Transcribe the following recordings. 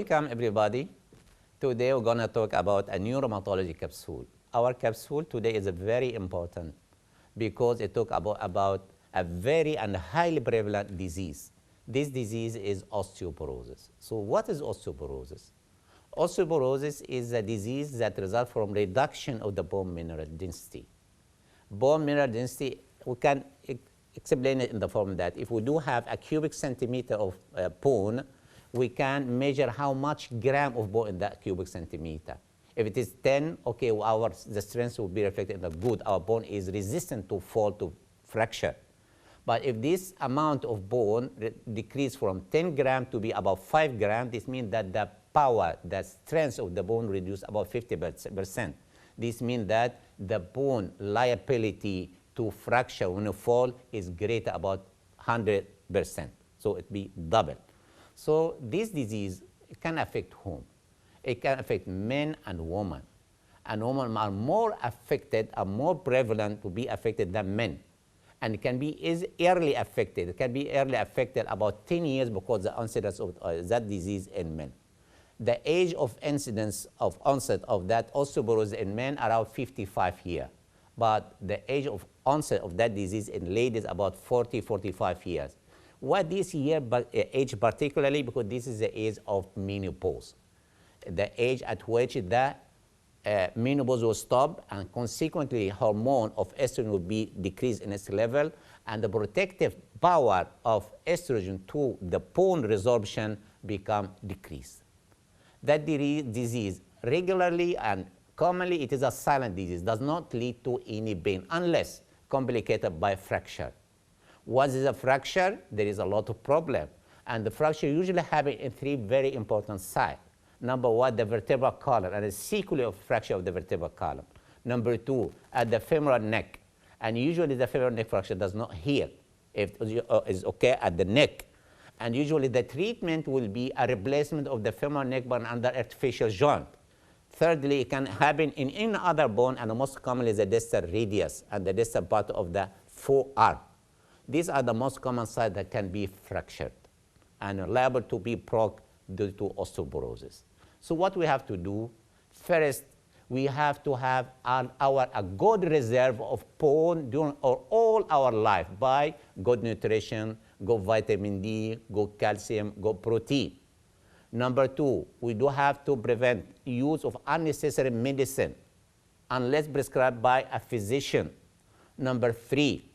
Welcome everybody. Today we're going to talk about a new rheumatology capsule. Our capsule today is very important because it talks about a very and highly prevalent disease. This disease is osteoporosis. So what is osteoporosis? Osteoporosis is a disease that results from reduction of the bone mineral density. Bone mineral density, we can explain it in the form that if we do have a cubic centimeter of bone, we can measure how much gram of bone in that cubic centimeter. If it is 10, okay, the strength will be reflected in the good. Our bone is resistant to fall, to fracture. But if this amount of bone decreases from 10 grams to be about 5 grams, this means that the power, the strength of the bone reduced about 50%. This means that the bone liability to fracture when you fall is greater about 100%. So it be double. So this disease can affect whom? It can affect men and women. And women are more affected, are more prevalent to be affected than men. And it can be early affected. It can be early affected about 10 years because the incidence of that disease in men. The age of incidence of onset of that osteoporosis in men around 55 years. But the age of onset of that disease in ladies about 40, 45 years. Why this age particularly? Because this is the age of menopause. The age at which the menopause will stop, and consequently hormone of estrogen will be decreased in its level, and the protective power of estrogen to the bone resorption become decreased. That disease regularly and commonly, it is a silent disease, does not lead to any pain unless complicated by fracture. Once is a fracture, there is a lot of problem. And the fracture usually happens in 3 very important sites. Number 1, the vertebral column, and a sequelae of fracture of the vertebral column. Number 2, at the femoral neck. And usually the femoral neck fracture does not heal. If it is okay at the neck. And usually the treatment will be a replacement of the femoral neck bone under artificial joint. Thirdly, it can happen in any other bone, and the most commonly is the distal radius and the distal part of the forearm. These are the most common sites that can be fractured and liable to be broke due to osteoporosis. So what we have to do, first, we have to have a good reserve of bone during all our life by good nutrition, good vitamin D, good calcium, good protein. Number 2, we do have to prevent use of unnecessary medicine unless prescribed by a physician. Number 3,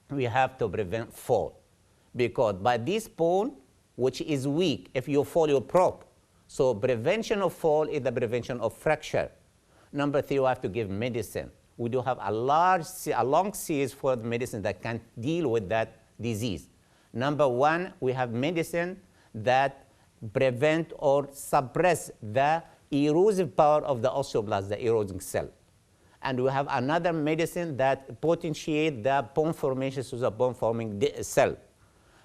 we have to prevent fall, because by this bone, which is weak, if you fall, you broke. So prevention of fall is the prevention of fracture. Number 3, we have to give medicine. We do have a long series for the medicine that can deal with that disease. Number 1, we have medicine that prevent or suppress the erosive power of the osteoblast, the eroding cell. And we have another medicine that potentiate the bone formation to the bone forming cell.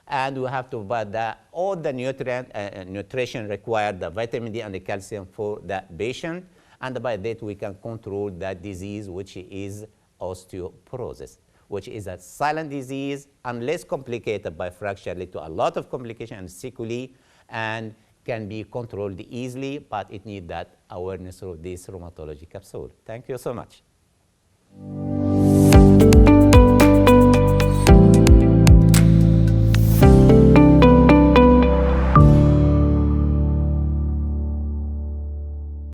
And we have to buy all the nutrition required, the vitamin D and the calcium for the patient. And by that we can control that disease, which is osteoporosis, which is a silent disease, unless complicated by fracture, lead to a lot of complications and sequelae, and can be controlled easily, but it needs that awareness of this rheumatology capsule. Thank you so much.